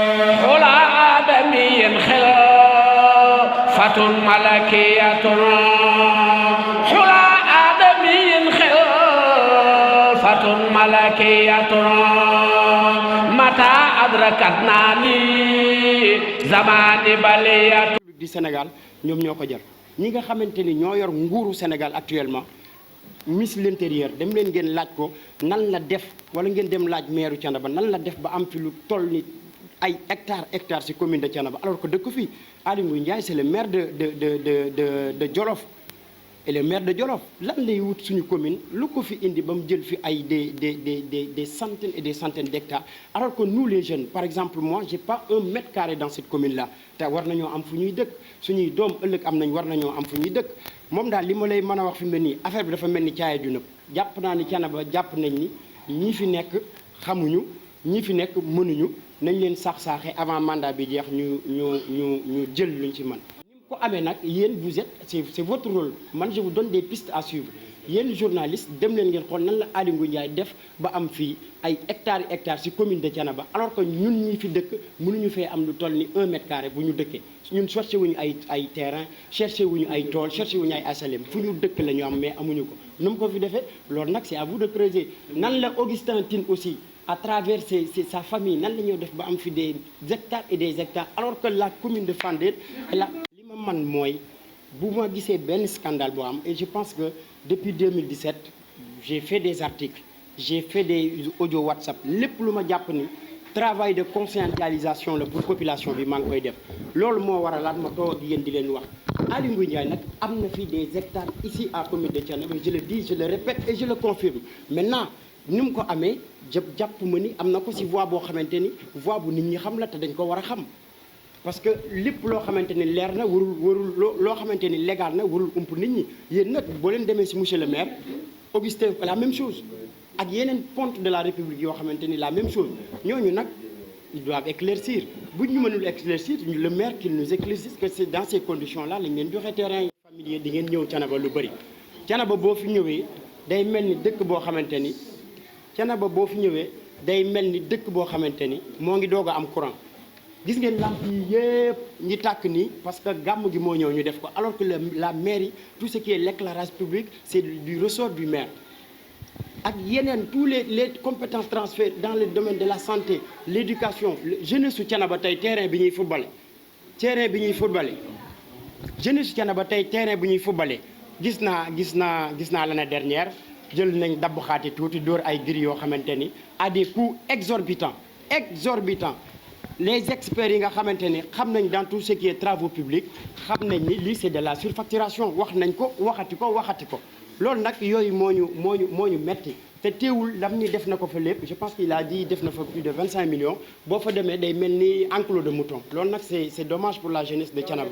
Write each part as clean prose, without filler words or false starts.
حلى آدمي خلافة ملكية حلى آدمي خلافة ملكية متى أدركتني زمان بلية du Sénégal ñoom ñoo ko jar ñi nga xamante ni ñoo yor nguuru Sénégal actuellement ministre de l'intérieur dem leen ngeen laaj ko nan la def wala ngeen dem laaj maire Thiénaba nan la def ba am fi lu toll ni ay hectares ci commune de Thiénaba alors que dëkk fii Aly Ngouille Ndiaye c'est le maire de Djolof et le maire de Djolof lan lay wut suñu commune lu ko fi indi ba mu jël fi ay des centaines et des centaines d'hectares alors que nous les jeunes par exemple moi j'ai pas un mètre carré dans cette commune là te war nañoo am fu ñuy dëkk suñuy doom ëllëg am nañ war nañoo am fu ñuy dëkk moom daal li ma lay mën a wax fi mu ne nii affaire bi dafa mel ni caaya ju nëb jàpp naa ni Thiénaba jàpp nañ ni ñii fi nekk xamuñu ñii fi nekk mënuñu nañ leen saax-saaxe avant mandat bi jeex ñu jël luñ ci mën ko amee nag yéen vous êtes c'est votre rôle man je vous donne des pistes à suivre yéen journaliste dem leen ngeen xool nan la Aly Ngouille Ndiaye def ba am fii ay hectares ci commune de Thiénaba alors que ñun ñi fi dëkk mënuñu fee am lu toll ni 1 mètre carré bu ñu dëkkee ñun cherché wuñu ay terrain cherché wuñu ay tool cherché wuñu ay HLM fu ñu dëkk la ñu am mais amuñu ko nu mu ko fi defee loolu nag c'est à vous de creuser nan la Augustin Tine aussi à travers sa famille nan la ñoo def ba am fi des hectares et des hectares alors que la commune de Fandène man mooy bu ma gisee benn scandale boo am et je pense que depuis 2017 j'ai fait des articles j'ai fait des audio WhatsApp lépp lu ma jàpp ni travail de conscientisation la pour population bi maa ngi koy def loolu moo waralaat ma toog ak yéen di leen wax Aly Ngouille Ndiaye nag am na fi des hectares ici à commune de Thiénaba je le dis je le répète et je le confirme maintenant ni mu ko amee jàpp ma ni am na ko ci voie boo xamante ni voie bu nit ñi xam la te dañ ko war a xam parce que lépp loo xamante ni leer na warul loo xamante ni légal na warul ump nit ñi yéen nag boo leen demee ci monsieur le maire Augustin la même chose ak yeneen ponte de la République yoo xamante ni la même chose ñooñu nag ils doivent éclaircir bu ñu mënul éclaircir le maire qu'il nous éclaircisse que c'est dans ces conditions là lañ leen joxe terrain yi familier di ngeen ñëw Thiénaba lu bëri Thiénaba boo fi ñëwee day mel ni dëkk boo xamante ni Thiénaba boo fi ñëwee day mel ni dëkk boo xamante ni moo ngi doog a am courant gis ngeen lamp yi yëpp ñi tàkk nii parce que gàmm gi moo ñëw ñu def ko alors que la mairie tout ce qui est l'éclairage public c'est du ressort du maire ak yeneen tous les compétences transférées dans le domaine de la santé l'éducation jeunesse su Thiénaba tey terrain bi ñuy footballé jeunesse su Thiénaba tey terrain bi ñuy footballé gis naa l'année dernière jël nañ dabb xaati tuuti dóor ay grilles yoo xamante ni à des coûts exorbitants les experts yi nga xamante ni xam nañ dans tout ce qui est travaux publics xam nañ ni lii c'est de la surfacturation wax nañ ko waxati ko loolu nag yooyu moo ñu metti te teewul lam ni def na ko fa lépp je pense qu'il a dit def na fa plus de 25 millions boo fa demee day mel ni enclos de mouton loolu nag c'est dommage pour la jeunesse de Thiénaba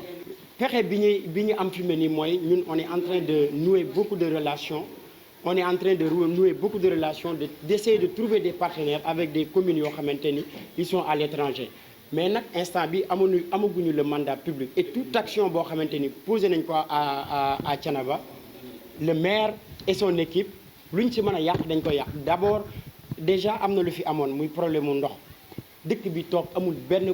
pexe bi ñu am fi mu ne nii mooy ñun on est en train de nouer beaucoup de relations d'essayer de trouver des partenaires avec des communes yoo xamante ni ils sont à l'étranger mais nag instant bi amaguñu le mandat public et toute action boo xamante ni posé nañ ko à Thiénaba le maire et son équipe luñ ci mën a yàq dañ ko yàq d'abord déjà am na lu fi amoon muy problème mu ndox dëkk bi toog amul benn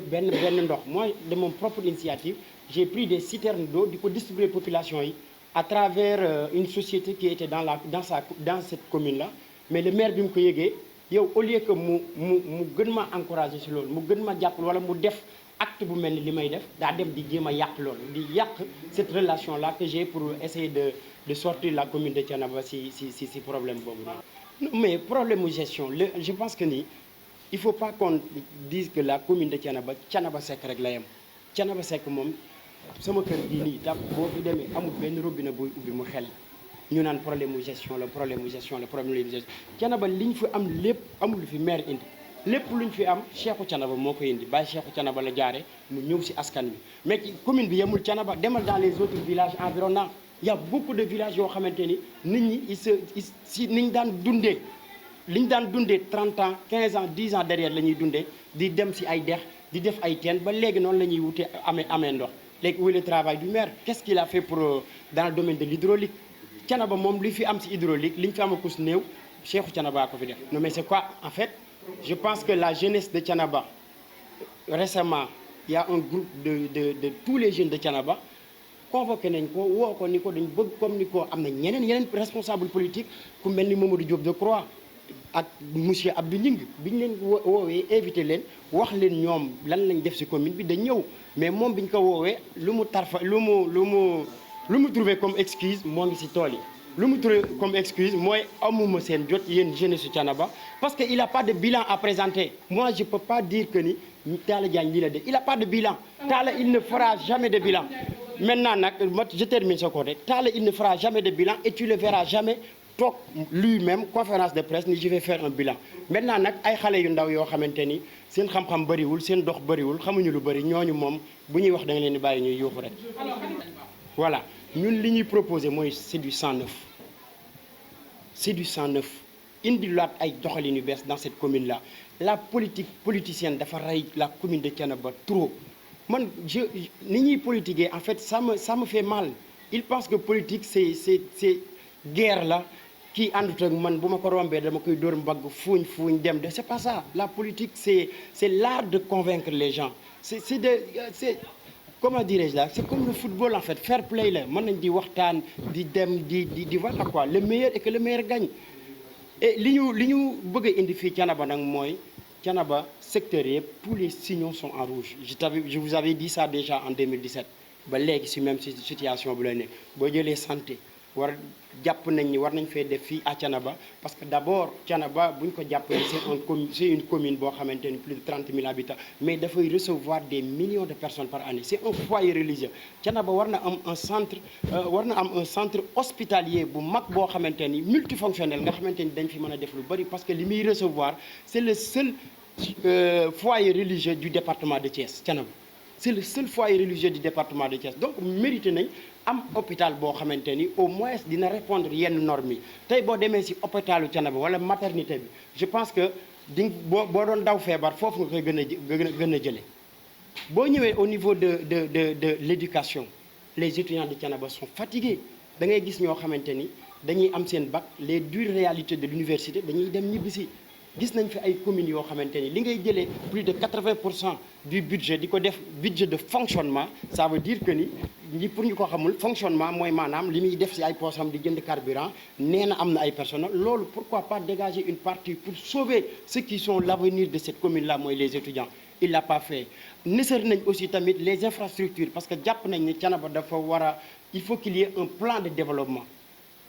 ndox moi de mon propre initiative j'ai pris des citernes d'eau di ko distribuer population yi à travers une société qui était dans cette commune là mais le maire bi mu ko yëgee yow au lieu que mu gën ma encourager ci loolu mu gën ma jàppal wala mu def acte bu mel ni li may def daa dem di jéem a yàq loolu di yàq cette relation là que j'ai pour essayer de sortir la commune de Thiénaba ci problème boobu noonu. Non mais problème mu gestion je pense que ni il faut pas qu'on dise que la commune de Thiénaba Seck rek la yem Thiénaba Seck moom sama kër gii nii daf boo fi demee amul benn robinet booy ubbi mu xel ñu naan problème mu gestion la Thiénaba li ñu fi am lépp amul lu fi maire indi lépp lu ñu fi am Cheikhou Thiénaba moo ko indi bàyyi Cheikhou Thiénaba la jaare mu ñëw ci askan bi mais commune bi yemul Thiénaba demal dans les autres villages environnants il y a beaucoup de villages yoo xamante ni nit ñi si niñ daan dundee liñ daan dundee 30 ans 15 ans 10 ans derrière la ñuy dundee di dem ci ay dex di def ay teen ba léegi noonu la ñuy wute amee ndox léegi où est le travail du maire qu'est-ce qu'il a fait pour dans le domaine de l'hydraulique Thiénaba moom li fi am ci hydraulique li ñu fi am akus néew Cheikhou Thiénaba ko fi def non mais c'est quoi en fait je pense que la jeunesse de Thiénaba récemment il y a un groupe de tous les jeunes de Thiénaba convoqué nañ ko woo ko ni ko dañ bëgg comme ni ko am na yeneen responsable politique ku mel ni Mamadou Diop Decroix ak monsieur Abdou Ning bi ñu leen woowee invité leen wax leen ñoom lan lañ def ci commune bi dañ ñëw mais moom bi ñu ko woowee lu mu trouvé comme excuse moo ngi ci tool yi lu mu trouvé comme excuse mooy amuma seen jot yéen jeunesse su Thiénaba parce que il a pas de bilan à présenter moi je peux pas dire que ni Talla Diagne lii la def il a pas de bilan Talla il ne fera jamais de bilan maintenant nag je termine ce côté Talla il ne fera jamais de bilan et tu le verras jamais toog lui-même conférence de presse ni je vais faire un bilan maintenant nag ay xale yu ndaw yoo xamante ni seen xam-xam bëriwul seen dox bëriwul xamuñu lu bëri ñooñu moom bu ñuy wax da nga leen di bàyyi ñuy yuuxu rek voilà ñun li ñuy proposé mooy c'est du 109 c'est du 109 indilaat ay doxalin yu bees dans cette commune là la politique politicienne dafa rey la commune de Thiénaba trop man ni ñuy politiquer en fait ça me fait mal il pense que politique c'est guerre la kii àndut ak man bu ma ko rombee dama koy dóor mbagg fuuñ dem de c'est pas ça la politique c'est l'art de convaincre les gens c'est comment dirais-je là c'est comme le football en fait fair play la mën nañ di waxtaan di dem di voilà quoi le meilleur et que le meilleur gagne et li ñu bëgg a indi fii Thiénaba nag mooy Thiénaba secteur yëpp tous les signaux sont en rouge je vous avais dit ça déjà en 2017 ba léegi si même situation bu lay nekk boo jëlee santé jàpp nañ ni war nañ fee def fii à Thiénaba parce que d'abord Thiénaba bu ñu ko jàppee c'est une commune boo xamante ni plus de 30 000 habitants mais dafay recevoir des millions de personnes par année c'est un foyer religieux Thiénaba war na am un centre hospitalier bu mag boo xamante ni multifonctionnel nga xamante ni dañ fi mën a def lu bari parce que li muy recevoir c'est le seul foyer religieux du département de Thiès Thiénaba c'est le seul foyer religieux du département de Thiès donc mérité nañ am hôpital boo xamante ni au moins dina répondre yenn normes yi tey boo demee ci hôpitalu Thiénaba wala maternité bi je pense que boo doon daw feebar foofu nga koy gën a jëlee boo ñëwee au niveau de l'éducation les étudiants de Thiénaba sont fatigués da ngay gis ñoo xamante ni dañuy am seen bac les dures réalités de l'université dañuy dem ñibbisi gis nañ fi ay communes yoo xamante ni li ngay jëlee plus de 80% du budget di ko def budget de fonctionnement ça veut dire que ni pour ñu ko xamul fonctionnement mooy maanaam li muy def ci ay poosam di jënd carburant nee na am na ay personnel loolu pourquoi pas dégager une partie pour sauver ceux qui sont l'avenir de cette commune là mooy les étudiants il l'a pas fait nësër nañ aussi tamit les infrastructures parce que jàpp nañ ni Thiénaba dafa il faut qu'il y ait un plan de développement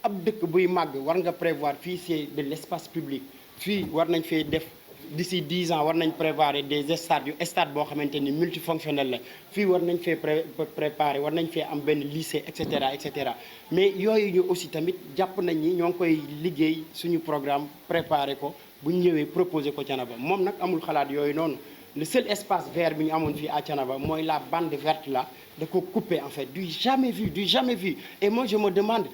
ab dëkk buy màgg war nga prévoir fii c'est de l'espace public fii war nañ fee def d'ici 10 ans war nañ préparer des stade boo xamante ni multifonctionnel la fii war nañ fee préparer war nañ fee am benn lycée et cetera mais yooyu ñu aussi tamit jàpp nañ ni ñoo ngi koy liggéey suñu programme préparer ko bu ñu ñëwee proposer ko Thiénaba moom nag amul xalaat yooyu noonu le seul espace vert bi ñu amoon fii à Thiénaba mooy la bande verte là da ko couper en fait du jamais vu et moi je me demande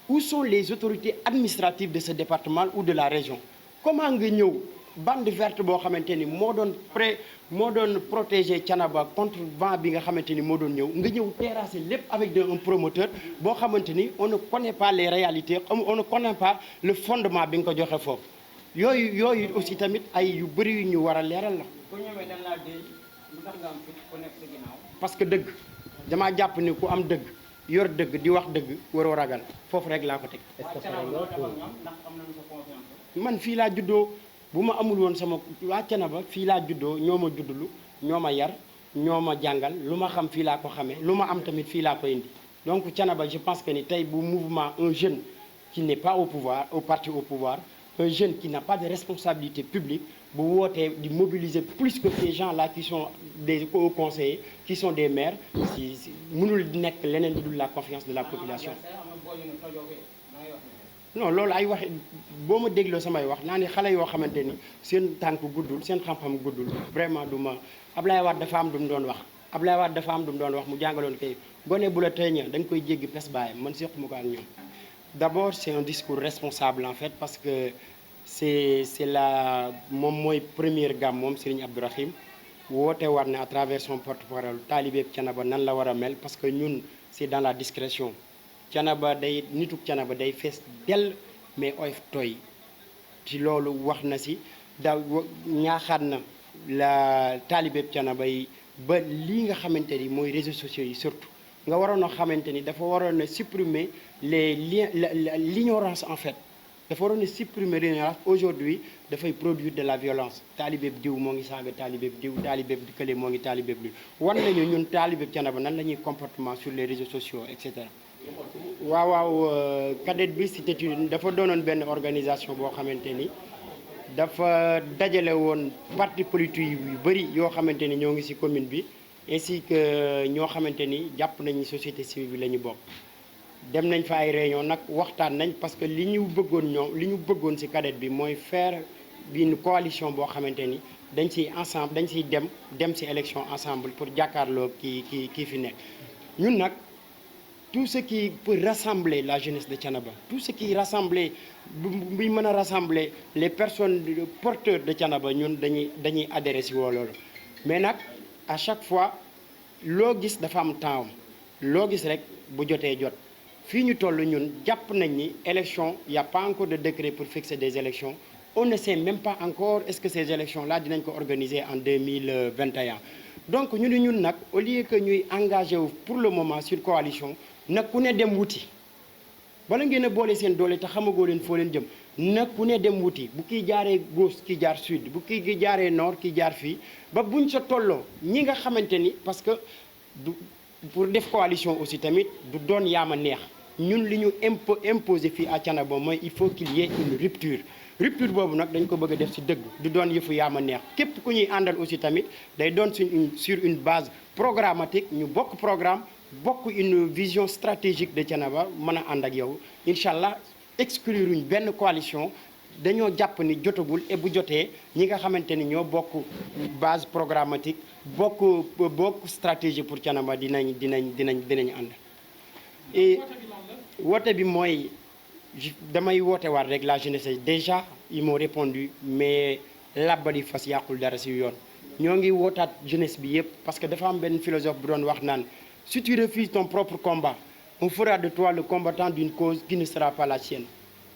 où sont les autorités administratives de ce département ou de la région comment nga ñëw bande verte boo xamante ni moo doon protéger Thiénaba contre vent bi nga xamante ni moo doon ñëw nga ñëw terrasser lépp avec un promoteur boo xamante ni on ne connaît pas les réalités on ne connaît pas le fondement bi nga ko joxe foofu yooyu aussi tamit ay yu bëri yu ñu war a leeral la. bu ñëwee dañ laa dee lu tax nga am fit ku nekk sa ginnaaw. parce que dëgg damaa jàpp ni ku am dëgg yor dëgg di wax dëgg waroo ragal foofu rek laa ko teg. man fii laa juddoo bu ma amul woon sama waa Thiénaba fii laa juddoo ñoo ma juddulu ñoo ma yar ñoo ma jàngal lu ma xam fii laa ko xamee lu ma am tamit fii laa ko indi donc Thiénaba je pense que ni tey bu mouvement un jeune qui n'est pas au pouvoir au parti au pouvoir un jeune qui n'a pas de responsabilité publique bu wootee di mobiliser plus que ces gens là qui sont des hauts conseillers qui sont des maires si mënul nekk leneen lu dul la confiance de la population. non loolu ay wax boo ma dégloo samay wax naa ne xale yoo xamante ni seen tànk guddul seen xam-xam guddul vraiment du ma Ablaye Wade dafa am du mu doon wax Ablaye Wade dafa am du mu doon wax mu jàngaloon kay gone bu la tëñee da nga koy jéggi pes baayam man sequma ko ak ñoom. D'abord c'est un discours responsable en fait parce que c'est la moom mooy première gamme moom Serigne Abdourahim woote war na à travers son porte-parole taalibe Thiénaba nan la war a mel parce que ñun c'est dans la discrétion. Thiénaba nituk Thiénaba day fees dell mais oyof tooy ci loolu wax na si daaw ñaaxaat na la taalibeeb Thiénaba yi ba lii nga xamante ni mooy réseaux sociaux yi surtout nga waroon a xamante ni dafa waroon a supprimer les liens l'ignorance en fait dafa waroon a supprimer l'ignorance. Aujourd'hui dafay produire de la violence. taalibeeb diw moo ngi saaga taalibeeb diw taalibeeb kële moo ngi taalibeeb diw wan nañu ñun taalibeeb Thiénaba nan la ñuy comportement sur les réseaux sociaux et cetera. waaw cadet bi c'était dafa doonoon benn organisation boo xamante ni dafa dajale woon parti politique yu bëri yoo xamante ni ñoo ngi ci commune bi ainsi que ñoo xamante ni jàpp nañu société civile bi la ñu bokk. dem nañ fa ay réunion nag waxtaan nañ parce que li ñu bëggoon ci cadet bi mooy faire une coalition boo xamante ni dañ ciy ensemble dañ ciy dem ci élection ensemble pour jàkkaarloo kii fi nekk ñun nag. Tout ce qui peut rassembler la jeunesse de Thiénaba, tout ce qui rassembler bi mën a rassembler les personnes porteurs de Thiénaba ñun dañuy adhérer ci loolu mais nag à chaque fois loo gis dafa am temps loo gis rek bu jotee jot fii ñu toll ñun jàpp nañ ni élection y a pas encore de décret pour fixer des élections. On ne sait même pas encore est-ce que ces élections là dinañ ko organiser en 2021. Donc ñun nag au lieu que ñuy engagé wu pour le moment sur coalition nag ku ne dem wuti bala ngeen a boole seen doole te xamagoo leen foo leen jëm nag ku ne dem wuti bu kii jaaree gauche kii jaar sud bu kii jaaree nord kii jaar fii ba buñ sa tolloo ñi nga xamante ni parce que du pour def coalition aussi tamit du doon yaama neex ñun li ñu imposer fii à Thiénaba mooy il faut qu'il y ait une rupture boobu nag dañ ko bëgg a def ci dëgg du doon yëfu yaama neex képp ku ñuy àndal aussi tamit day doon sur une base programmatique ñu bokk programme bokk une vision stratégique de Thiénaba mën a ànd ak yow incha allah exclure uñ benn coalition dañoo jàpp ni jotagul et bu jotee ñi nga xamante ni ñoo bokk base programmatique bokk stratégie pour Thiénaba dinañ ànd. et woote bi mooy damay woote waat rek la jeunesse déjà ils m'ont répondu mais labbali fas yàqul dara ci yoon ñoo ngi wootaat jeunesse bi yëpp parce que dafa am benn philosophe bu doon wax naan si tu refuses ton propre combat on fera de toi le combattant d'une cause qui ne sera pas la sienne.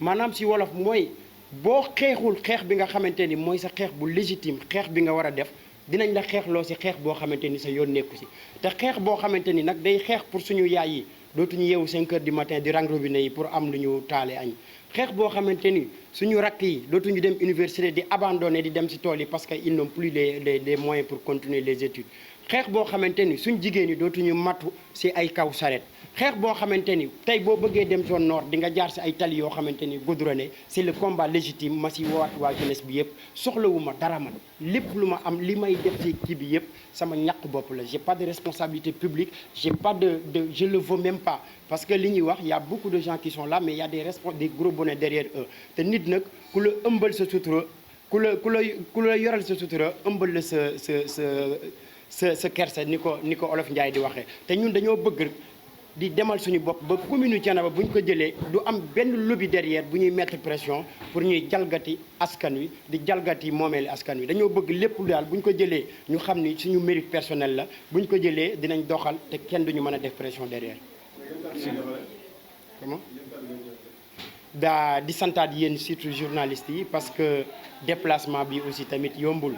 maanaam ci wolof mooy boo xeexul xeex bi nga xamante ni mooy sa xeex bu légitime xeex bi nga war a def dinañ la xeexloo ci xeex boo xamante ni sa yoon nekku ci te xeex boo xamante ni nag day xeex pour suñu yaay yi dootuñu yeewu 5 heures du matin di rang robinet yi pour am lu ñu taale añ xeex boo xamante ni suñu rakk yi dootuñu dem université di abandonné di dem ci tool yi parce que ils n'ont plus les moyens pour continuer les études xeex boo xamante ni suñ jigéen yi dootuñu matu ci ay kaw saret xeex boo xamante ni tey boo bëggee dem zone nord di nga jaar ci ay tali yoo xamante ni goudronné c'est le combat légitime ma ci woowaat waa jeunesse bi yëpp soxlawuma dara man lépp lu ma am li may def ci kii bi yëpp sama ñàkk bopp la j'ai pas de responsabilité publique j'ai pas de je le veux même pas parce que li ñuy wax y a beaucoup de gens qui sont là mais il y a des gros bonnets derrière eux te nit nag ku la ëmbal sa sutura ku la yoral sa sutura ëmbal la sa kersa ni ko Olof Njaay di waxee te ñun dañoo bëgg di demal suñu bopp ba commune Thiénaba bu ñu ko jëlee du am benn lobby derrière bu ñuy mettre pression pour ñuy jalgati askan wi di jalgati moomeeli askan wi dañoo bëgg lépp daal bu ñu ko jëlee ñu xam ni suñu mérite personnel la bu ñu ko jëlee dinañ doxal te kenn duñu mën a def pression derrière. comment di santaat yéen surtout journalistes yi parce que déplacement bi aussi tamit yombul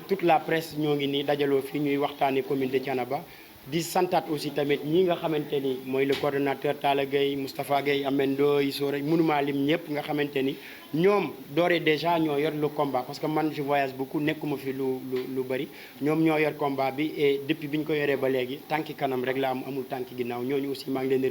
toute la presse ñoo ngi nii dajaloo fii ñuy waxtaanee commune de Thiénaba di santaat aussi tamit ñi nga xamante ni mooy le coordonnateur Talla Gueye Moustapha Gueye Amendo Issoura mënuma lim ñëpp nga xamante ni ñoom doore déjà ñoo yor le combat parce que man je voyage beaucoup nekkuma fi lu bëri ñoom ñoo yor combat bi et depuis bi ñu ko yoree ba léegi tànki kanam rek la amul tànki ginnaaw ñooñu aussi maa ngi leen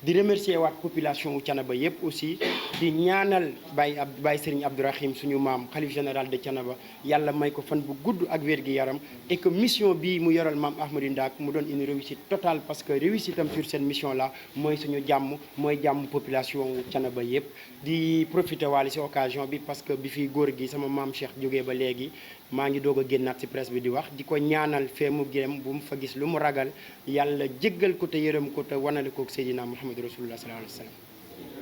di remercier waat population wu Thiénaba yëpp aussi di ñaanal Baye Serigne Abdourahim suñu maam xalif général de Thiénaba yàlla may ko fan bu gudd ak wér gi yaram et que mission bi mu yoral maam Ahmadou Ndak mu doon une réussite totale parce que réussite am sur cette mission là mooy suñu jàmm mooy jàmm population wu Thiénaba yëpp di profiter waale ci occasion bi parce que bi fi góor gi sama maam Cheikh jógee ba léegi maa ngi doog a génnaat ci presse bi di wax di ko ñaanal fee mu gém bu mu fa gis lu mu ragal yàlla jéggal ko te yërëm ko te wanale ko Seydina Muhammad rasulullah sallallahu alayhi wa sallam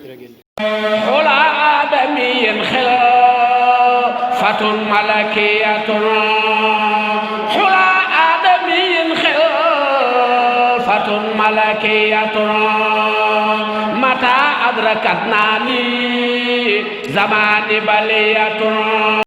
jërëjëf xula aadamiyin xilaafatun malakiyatun xula aadamiyin xilaafatun malakiyatun mata adrakatnani zamani baliyatun